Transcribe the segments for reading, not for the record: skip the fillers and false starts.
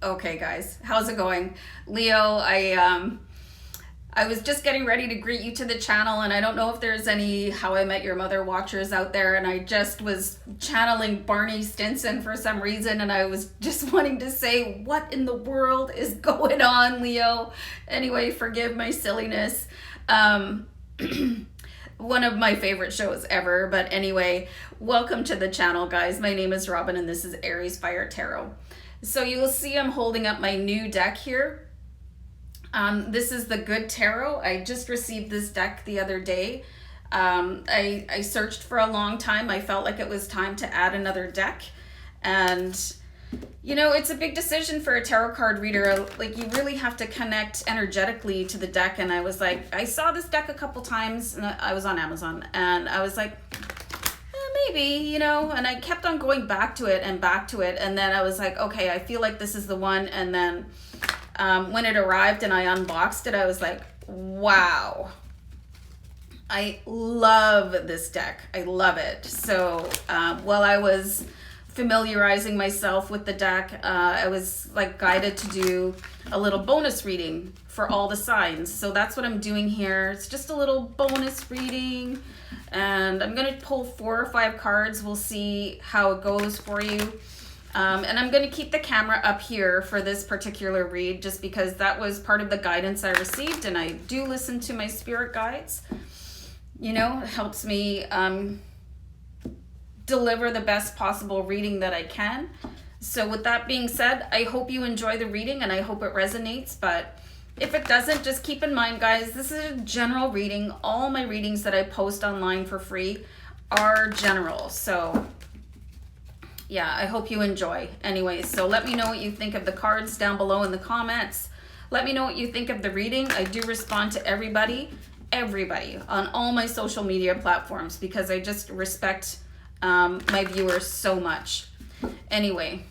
Okay, guys, how's it going? Leo, I was just getting ready to greet you to the channel, and I don't know if there's any How I Met Your Mother watchers out there, and I just was channeling Barney Stinson for some reason, and I was just wanting to say, what in the world is going on, Leo? Anyway, forgive my silliness. Um, One of my favorite shows ever, but anyway, welcome to the channel, guys. My name is Robin, and this is Aries Fire Tarot. So you'll see I'm holding up my new deck here. This is the Good Tarot. I just received this deck the other day. I searched for a long time. I felt like it was time to add another deck. And, you know, it's a big decision for a tarot card reader. Like, you really have to connect energetically to the deck. And I was like, I saw this deck a couple times, and I was on Amazon. And I was like, maybe, you know, and I kept on going back to it. And then I was like, okay, I feel like this is the one. And then when it arrived and I unboxed it, I was like, wow, I love this deck. I love it. So while I was familiarizing myself with the deck, I was like guided to do a little bonus reading for all the signs. So that's what I'm doing here. It's just a little bonus reading, and I'm going to pull 4 or 5 cards. We'll see how it goes for you. And I'm going to keep the camera up here for this particular read, just because that was part of the guidance I received, and I do listen to my spirit guides. You know, it helps me deliver the best possible reading that I can. So with that being said, I hope you enjoy the reading, and I hope it resonates. But if it doesn't, just keep in mind, guys, this is a general reading. All my readings that I post online for free are general. So yeah, I hope you enjoy. Anyways, so let me know what you think of the cards down below in the comments. Let me know what you think of the reading. I do respond to everybody on all my social media platforms, because I just respect my viewers so much. Anyway,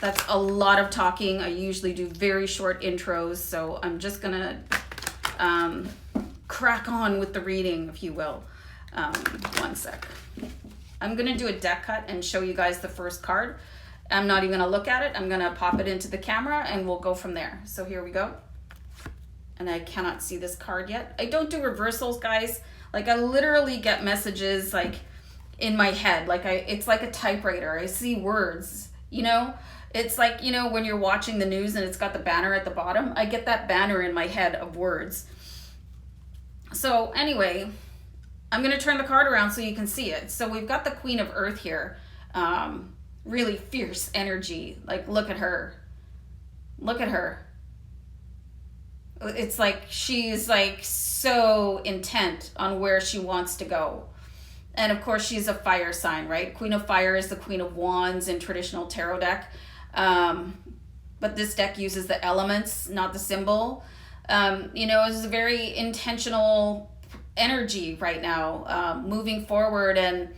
that's a lot of talking. I usually do very short intros, so I'm just gonna crack on with the reading, if you will. One sec. I'm gonna do a deck cut and show you guys the first card. I'm not even gonna look at it. I'm gonna pop it into the camera and we'll go from there. So here we go. And I cannot see this card yet. I don't do reversals, guys. Like, I literally get messages like in my head. Like, it's like a typewriter. I see words, you know? It's like, you know, when you're watching the news and it's got the banner at the bottom, I get that banner in my head of words. So anyway, I'm going to turn the card around so you can see it. So we've got the Queen of Earth here. Really fierce energy. Like, look at her. Look at her. It's like she's like so intent on where she wants to go. And of course, she's a fire sign, right? Queen of Fire is the Queen of Wands in traditional tarot deck. But this deck uses the elements, not the symbol. You know, it's a very intentional energy right now, moving forward. And,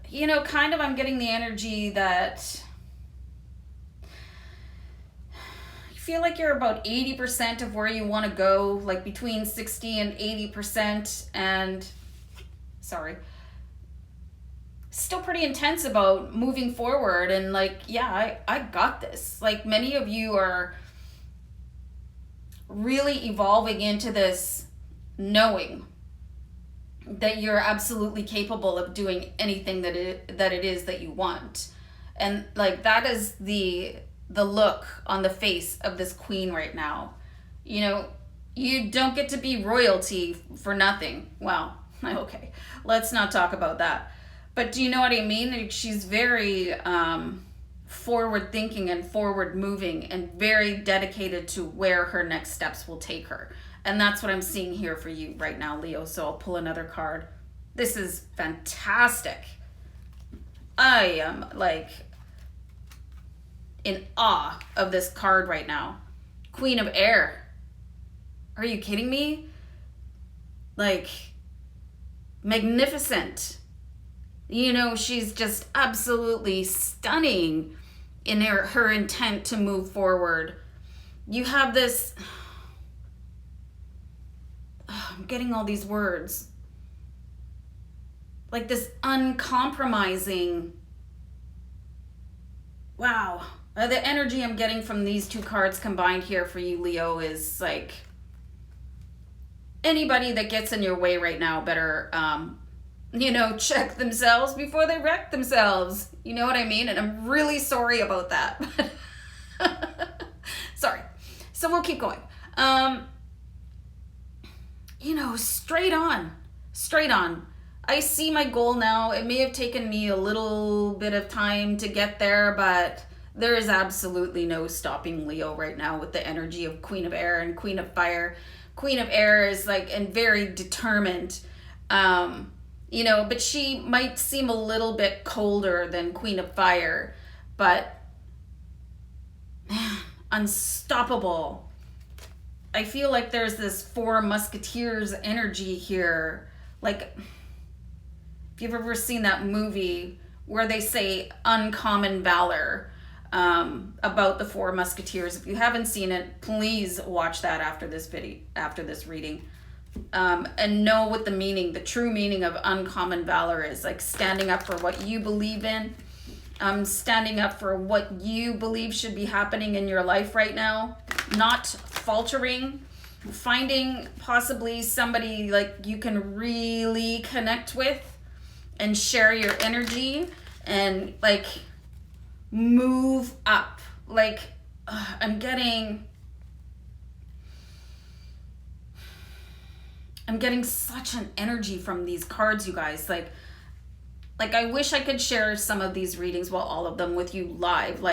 you know, kind of I'm getting the energy that you feel like you're about 80% of where you want to go, like between 60 and 80%. And sorry, still pretty intense about moving forward. And like, yeah, I got this. Like, many of you are really evolving into this knowing that you're absolutely capable of doing anything that it is that you want. And like, that is the look on the face of this queen right now. You know, you don't get to be royalty for nothing. Well, okay, let's not talk about that. But do you know what I mean? Like, she's very forward thinking and forward moving and very dedicated to where her next steps will take her. And that's what I'm seeing here for you right now, Leo. So I'll pull another card. This is fantastic. I am like in awe of this card right now. Queen of Air. Are you kidding me? Like, magnificent. You know, she's just absolutely stunning in her intent to move forward. You have this, I'm getting all these words. Like this uncompromising wow. The energy I'm getting from these two cards combined here for you, Leo, is like anybody that gets in your way right now better, check themselves before they wreck themselves. You know what I mean? And I'm really sorry about that. Sorry. So we'll keep going. Straight on. Straight on. I see my goal now. It may have taken me a little bit of time to get there, but there is absolutely no stopping Leo right now with the energy of Queen of Air and Queen of Fire. Queen of Air is and very determined, but she might seem a little bit colder than Queen of Fire, but man, unstoppable. I feel like there's this Four Musketeers energy here. Like, if you've ever seen that movie where they say uncommon valor, about the Four Musketeers. If you haven't seen it, please watch that after this reading, and know what the true meaning of uncommon valor is. Like standing up for what you believe in, standing up for what you believe should be happening in your life right now, not faltering, finding possibly somebody like you can really connect with and share your energy and move up. I'm getting such an energy from these cards, you guys. I wish I could share some of these readings, well, all of them with you live,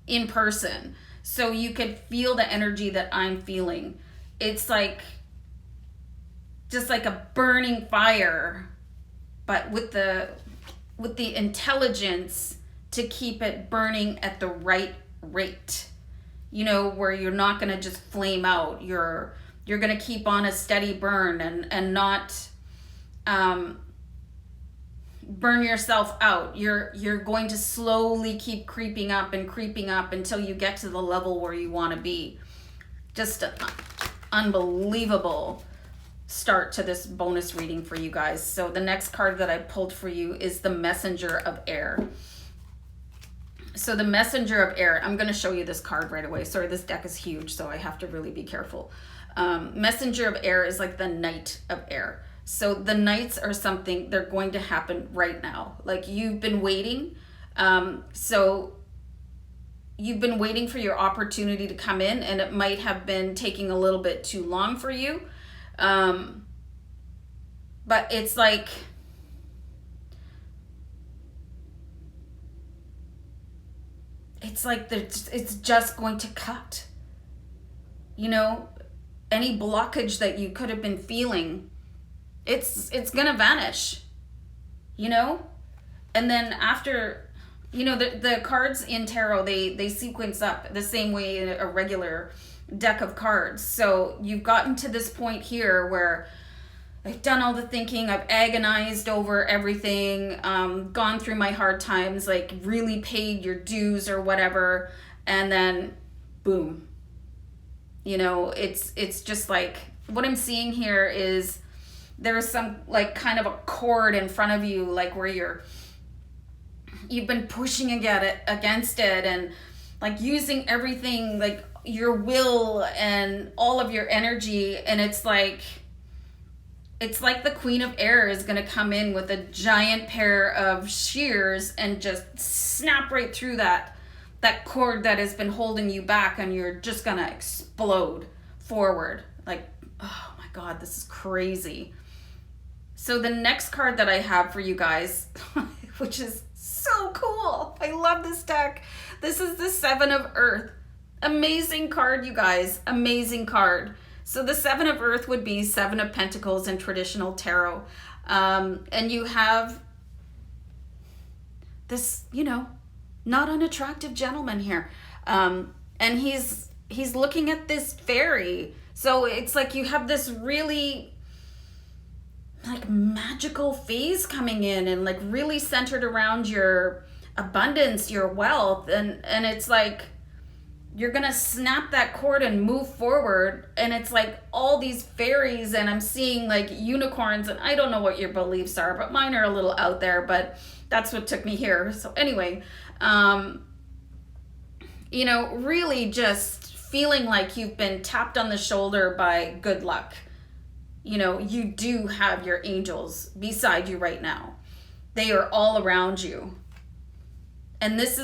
in person, so you could feel the energy that I'm feeling. It's just like a burning fire, but with the intelligence to keep it burning at the right rate, where you're not going to just flame out. You're going to keep on a steady burn and not burn yourself out. You're going to slowly keep creeping up until you get to the level where you want to be. Just an unbelievable start to this bonus reading for you guys. So the next card that I pulled for you is the Messenger of Air. So the Messenger of Air, I'm going to show you this card right away. Sorry, this deck is huge, so I have to really be careful. Messenger of Air is like the Knight of Air. So the Knights are something, they're going to happen right now. You've been waiting. So you've been waiting for your opportunity to come in, and it might have been taking a little bit too long for you. But it's it's just going to cut. Any blockage that you could have been feeling, it's gonna vanish. And then after, the cards in tarot, they sequence up the same way in a regular deck of cards. So you've gotten to this point here where I've done all the thinking, I've agonized over everything, gone through my hard times, really paid your dues or whatever, and then boom. It's just what I'm seeing here is there's some kind of a cord in front of you, where you've been pushing against it and using everything, your will and all of your energy, and it's like the Queen of Air is going to come in with a giant pair of shears and just snap right through that cord that has been holding you back, and you're just going to explode forward. Oh my God, this is crazy. So the next card that I have for you guys, which is so cool. I love this deck. This is the Seven of Earth. Amazing card, you guys. Amazing card. So the Seven of Earth would be Seven of Pentacles in traditional tarot. And you have this, not unattractive gentleman here. And he's looking at this fairy. So it's you have this really magical phase coming in, and really centered around your abundance, your wealth. And it's you're gonna snap that cord and move forward, and it's all these fairies, and I'm seeing unicorns, and I don't know what your beliefs are, but mine are a little out there, but that's what took me here. So anyway, you know, really just feeling like you've been tapped on the shoulder by good luck. You know, you do have your angels beside you right now. They are all around you. And this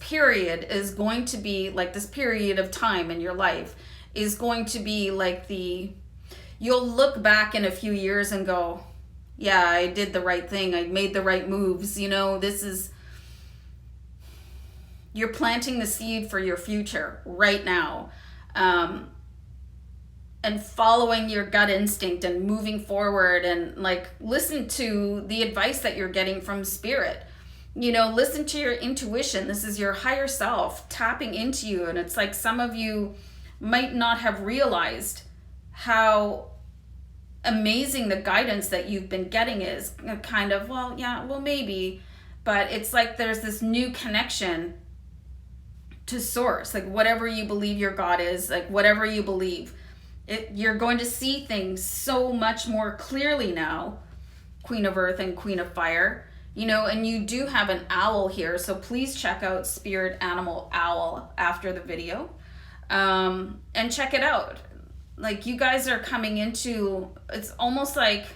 period is going to be like, this period of time in your life is going to be like you'll look back in a few years and go, yeah, I did the right thing. I made the right moves. You know, you're planting the seed for your future right now. And following your gut instinct and moving forward, and like, listen to the advice that you're getting from spirit. You know, listen to your intuition. This is your higher self tapping into you. And it's like, some of you might not have realized how amazing the guidance that you've been getting is. Kind of, well, yeah, well, maybe. But it's like there's this new connection to source. Like, whatever you believe your God is, like whatever you believe, you're going to see things so much more clearly now. Queen of Earth and Queen of Fire. You know, and you do have an owl here, so please check out Spirit Animal Owl after the video. And check it out. Like, you guys are coming into, it's almost like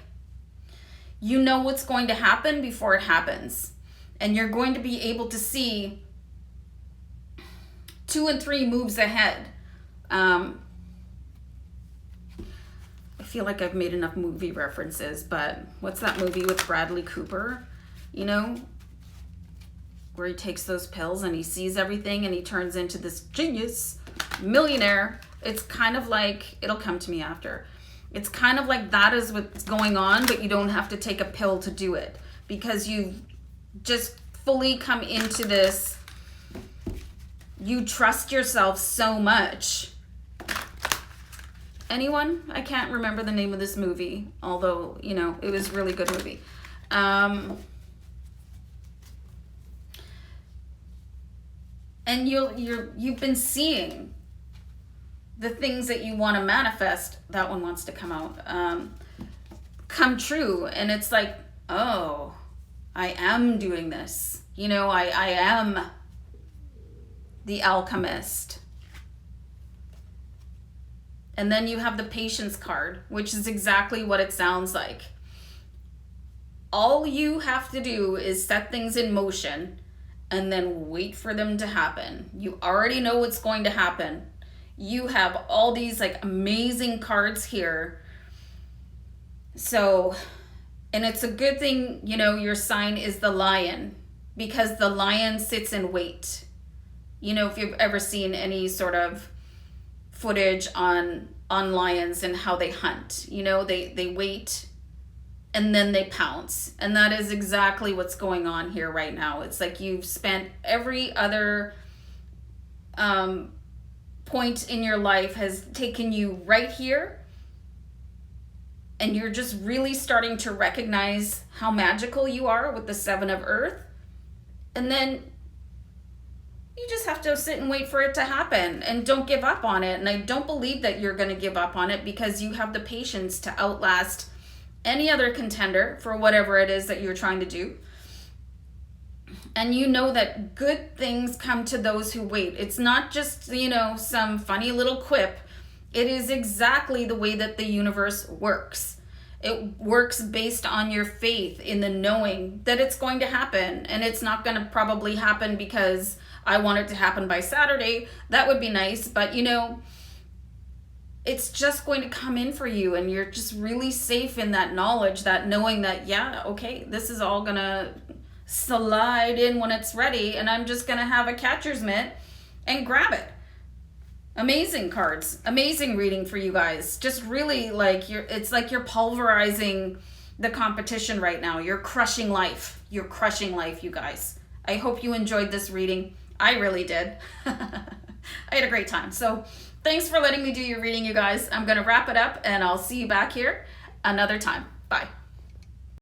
you know what's going to happen before it happens. And you're going to be able to see 2 and 3 moves ahead. I feel like I've made enough movie references, but what's that movie with Bradley Cooper? You know, where he takes those pills and he sees everything and he turns into this genius millionaire. It's kind of like, it'll come to me after. It's kind of like that is what's going on, but you don't have to take a pill to do it, because you've just fully come into this. You trust yourself so much. Anyone? I can't remember the name of this movie, although, you know, it was a really good movie. And you've been seeing the things that you want to manifest. That one wants to come out. Come true. And it's like, oh, I am doing this. You know, I am the alchemist. And then you have the patience card, which is exactly what it sounds like. All you have to do is set things in motion and then wait for them to happen. You already know what's going to happen. You have all these like amazing cards here. So, and it's a good thing, you know, your sign is the lion, because the lion sits in wait. You know, if you've ever seen any sort of footage on lions and how they hunt, you know, they wait and then they pounce. And that is exactly what's going on here right now. It's like you've spent every other point in your life has taken you right here, and you're just really starting to recognize how magical you are with the 7 of Earth. And then you just have to sit and wait for it to happen, and don't give up on it. And I don't believe that you're going to give up on it, because you have the patience to outlast any other contender for whatever it is that you're trying to do. And you know that good things come to those who wait. It's not just, you know, some funny little quip. It is exactly the way that the universe works. It works based on your faith in the knowing that it's going to happen. And it's not going to probably happen because I want it to happen by Saturday. That would be nice. But, you know, it's just going to come in for you. And you're just really safe in that knowledge, that knowing that, yeah, okay, this is all going to slide in when it's ready. And I'm just going to have a catcher's mitt and grab it. Amazing cards. Amazing reading for you guys. Just really like it's like you're pulverizing the competition right now. You're crushing life. You're crushing life, you guys. I hope you enjoyed this reading. I really did. I had a great time. So thanks for letting me do your reading, you guys. I'm going to wrap it up, and I'll see you back here another time.